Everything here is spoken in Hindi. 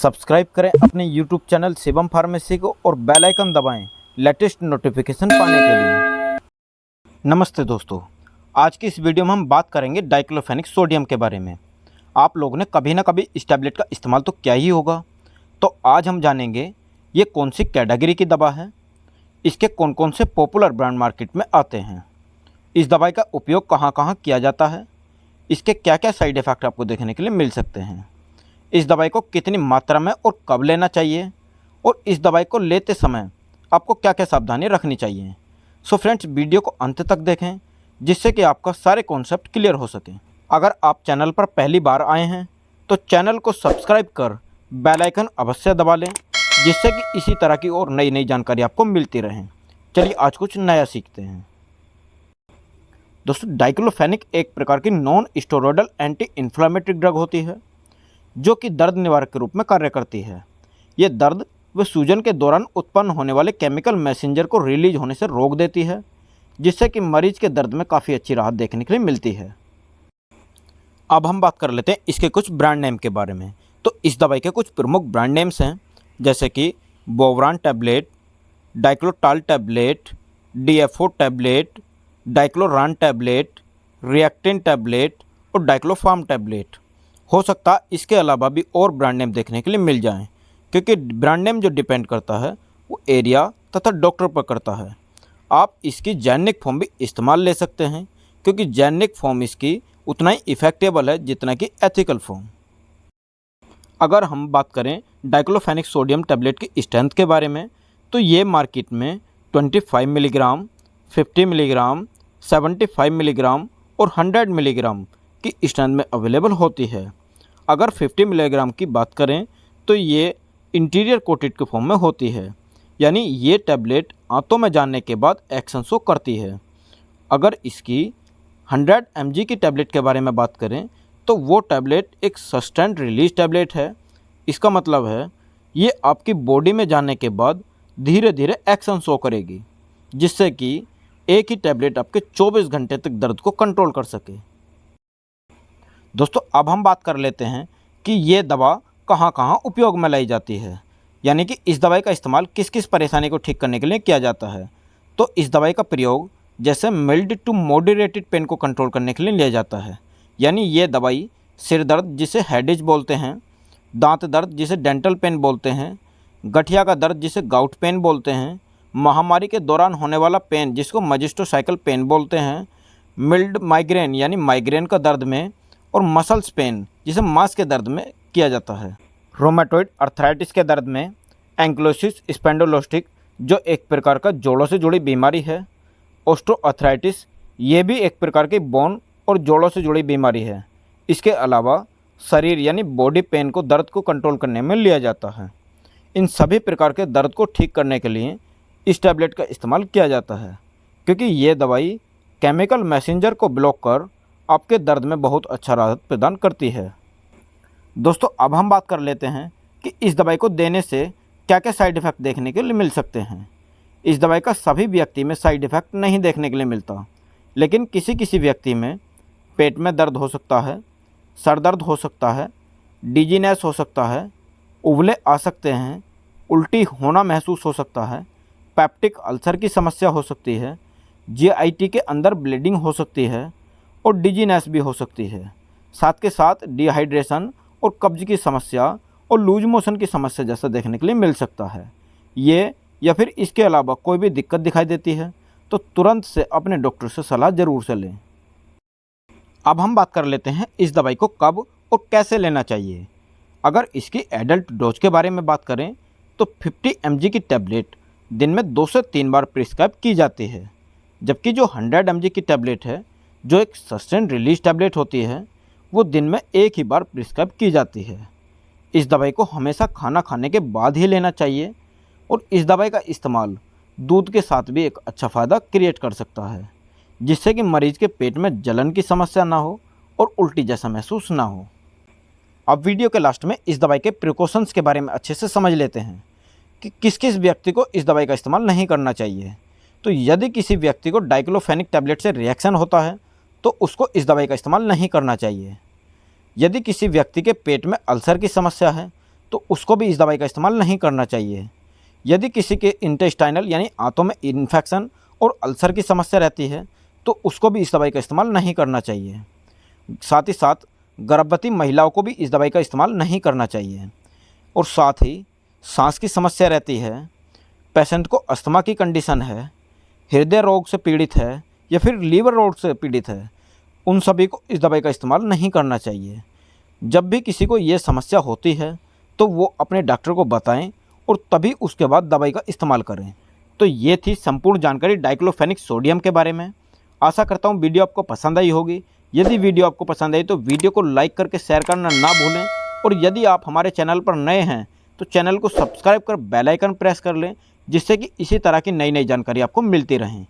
सब्सक्राइब करें अपने यूट्यूब चैनल शिवम फार्मेसी को और बेल आइकन दबाएं लेटेस्ट नोटिफिकेशन पाने के लिए। नमस्ते दोस्तों, आज की इस वीडियो में हम बात करेंगे डाइक्लोफेनिक सोडियम के बारे में। आप लोगों ने कभी ना कभी इस टैबलेट का इस्तेमाल तो किया ही होगा। तो आज हम जानेंगे ये कौन सी कैटेगरी की दवा है, इसके कौन कौन से पॉपुलर ब्रांड मार्केट में आते हैं, इस दवाई का उपयोग कहाँ कहाँ किया जाता है, इसके क्या क्या साइड इफ़ेक्ट आपको देखने के लिए मिल सकते हैं, इस दवाई को कितनी मात्रा में और कब लेना चाहिए, और इस दवाई को लेते समय आपको क्या क्या सावधानी रखनी चाहिए। सो फ्रेंड्स, वीडियो को अंत तक देखें जिससे कि आपका सारे कॉन्सेप्ट क्लियर हो सके। अगर आप चैनल पर पहली बार आए हैं तो चैनल को सब्सक्राइब कर बेल आइकन अवश्य दबा लें जिससे कि इसी तरह की और नई नई जानकारी आपको मिलती रहे। चलिए आज कुछ नया सीखते हैं। दोस्तों, डाइक्लोफेनिक एक प्रकार की non steroidal anti inflammatory drug होती है जो कि दर्द निवारक के रूप में कार्य करती है। ये दर्द व सूजन के दौरान उत्पन्न होने वाले केमिकल मैसेंजर को रिलीज होने से रोक देती है, जिससे कि मरीज के दर्द में काफ़ी अच्छी राहत देखने के लिए मिलती है। अब हम बात कर लेते हैं इसके कुछ ब्रांड नेम के बारे में। तो इस दवाई के कुछ प्रमुख ब्रांड नेम्स हैं, जैसे कि बोवरान टैबलेट, डाइक्लोटाल टैबलेट, DFO टैबलेट, डाइक्लोरान टैबलेट, रिएक्टिन टैबलेट और डाइक्लोफार्म टैबलेट। हो सकता है इसके अलावा भी और ब्रांड नेम देखने के लिए मिल जाएं, क्योंकि ब्रांड नेम जो डिपेंड करता है वो एरिया तथा डॉक्टर पर करता है। आप इसकी जेनेरिक फॉर्म भी इस्तेमाल ले सकते हैं, क्योंकि जेनेरिक फॉर्म इसकी उतना ही इफ़ेक्टेबल है जितना कि एथिकल फॉर्म। अगर हम बात करें डाइक्लोफेनिक सोडियम टैबलेट की स्ट्रेंथ के बारे में, तो ये मार्केट में 25 मिलीग्राम, 50 मिलीग्राम, 75 मिलीग्राम और 100 मिलीग्राम की स्ट्रेंथ में अवेलेबल होती है। अगर 50 मिलीग्राम की बात करें तो ये इंटीरियर कोटेड के फॉर्म में होती है, यानी ये टैबलेट आंतों में जाने के बाद एक्शन शो करती है। अगर इसकी 100 mg की टैबलेट के बारे में बात करें तो वो टैबलेट एक सस्टेंड रिलीज टैबलेट है। इसका मतलब है ये आपकी बॉडी में जाने के बाद धीरे धीरे एक्शन शो करेगी, जिससे कि एक ही टैबलेट आपके 24 घंटे तक दर्द को कंट्रोल कर सके। दोस्तों, अब हम बात कर लेते हैं कि ये दवा कहाँ कहाँ उपयोग में लाई जाती है, यानी कि इस दवाई का इस्तेमाल किस किस परेशानी को ठीक करने के लिए किया जाता है। तो इस दवाई का प्रयोग जैसे मिल्ड टू मॉडरेटेड पेन को कंट्रोल करने के लिए लिया जाता है, यानी ये दवाई सिर दर्द जिसे हेडेज बोलते हैं, दांत दर्द जिसे डेंटल पेन बोलते हैं, गठिया का दर्द जिसे गाउट पेन बोलते हैं, महामारी के दौरान होने वाला पेन जिसको मजिस्टोसाइकल पेन बोलते हैं, मिल्ड माइग्रेन यानी माइग्रेन का दर्द में, और मसल्स पेन जिसे मांस के दर्द में किया जाता है, रोमेटॉइड अर्थराइटिस के दर्द में, एंक्लोसिस स्पेंडोलोस्टिक जो एक प्रकार का जोड़ों से जुड़ी बीमारी है, ऑस्टियोआर्थराइटिस ये भी एक प्रकार की बोन और जोड़ों से जुड़ी बीमारी है। इसके अलावा शरीर यानी बॉडी पेन को दर्द को कंट्रोल करने में लिया जाता है। इन सभी प्रकार के दर्द को ठीक करने के लिए इस टैबलेट का इस्तेमाल किया जाता है, क्योंकि ये दवाई केमिकल मैसेंजर को ब्लॉक कर आपके दर्द में बहुत अच्छा राहत प्रदान करती है। दोस्तों, अब हम बात कर लेते हैं कि इस दवाई को देने से क्या क्या साइड इफ़ेक्ट देखने के लिए मिल सकते हैं। इस दवाई का सभी व्यक्ति में साइड इफ़ेक्ट नहीं देखने के लिए मिलता, लेकिन किसी किसी व्यक्ति में पेट में दर्द हो सकता है, सर दर्द हो सकता है, डिजीनेस हो सकता है, उबले आ सकते हैं, उल्टी होना महसूस हो सकता है, पेप्टिक अल्सर की समस्या हो सकती है, GIT के अंदर ब्लीडिंग हो सकती है और डिजीनेस भी हो सकती है। साथ के साथ डिहाइड्रेशन और कब्ज की समस्या और लूज मोशन की समस्या जैसा देखने के लिए मिल सकता है। ये या फिर इसके अलावा कोई भी दिक्कत दिखाई देती है तो तुरंत से अपने डॉक्टर से सलाह ज़रूर से लें। अब हम बात कर लेते हैं इस दवाई को कब और कैसे लेना चाहिए। अगर इसकी एडल्ट डोज के बारे में बात करें तो 50 mg की टैबलेट दिन में 2 से 3 बार प्रिस्क्राइब की जाती है, जबकि जो 100 mg की टैबलेट है जो एक सस्टेंड रिलीज टैबलेट होती है वो दिन में एक ही बार प्रिस्क्राइब की जाती है। इस दवाई को हमेशा खाना खाने के बाद ही लेना चाहिए, और इस दवाई का इस्तेमाल दूध के साथ भी एक अच्छा फ़ायदा क्रिएट कर सकता है, जिससे कि मरीज़ के पेट में जलन की समस्या ना हो और उल्टी जैसा महसूस ना हो। अब वीडियो के लास्ट में इस दवाई के प्रिकॉशंस के बारे में अच्छे से समझ लेते हैं कि किस किस व्यक्ति को इस दवाई का इस्तेमाल नहीं करना चाहिए। तो यदि किसी व्यक्ति को डाइक्लोफेनिक टैबलेट से रिएक्शन होता है तो उसको इस दवाई का इस्तेमाल नहीं करना चाहिए। यदि किसी व्यक्ति के पेट में अल्सर की समस्या है तो उसको भी इस दवाई का इस्तेमाल नहीं करना चाहिए। यदि किसी के इंटेस्टाइनल यानी आंतों में इन्फेक्शन और अल्सर की समस्या रहती है तो उसको भी इस दवाई का इस्तेमाल नहीं करना चाहिए। साथ ही साथ गर्भवती महिलाओं को भी इस दवाई का इस्तेमाल नहीं करना चाहिए। और साथ ही सांस की समस्या रहती है, पेशेंट को अस्थमा की कंडीशन है, हृदय रोग से पीड़ित है या फिर लीवर रोग से पीड़ित है, उन सभी को इस दवाई का इस्तेमाल नहीं करना चाहिए। जब भी किसी को ये समस्या होती है तो वो अपने डॉक्टर को बताएं और तभी उसके बाद दवाई का इस्तेमाल करें। तो ये थी संपूर्ण जानकारी डाइक्लोफेनेक सोडियम के बारे में। आशा करता हूँ वीडियो आपको पसंद आई होगी। यदि वीडियो आपको पसंद आई तो वीडियो को लाइक करके शेयर करना ना भूलें। और यदि आप हमारे चैनल पर नए हैं तो चैनल को सब्सक्राइब कर बेल आइकन प्रेस कर लें, जिससे कि इसी तरह की नई नई जानकारी आपको मिलती रहें।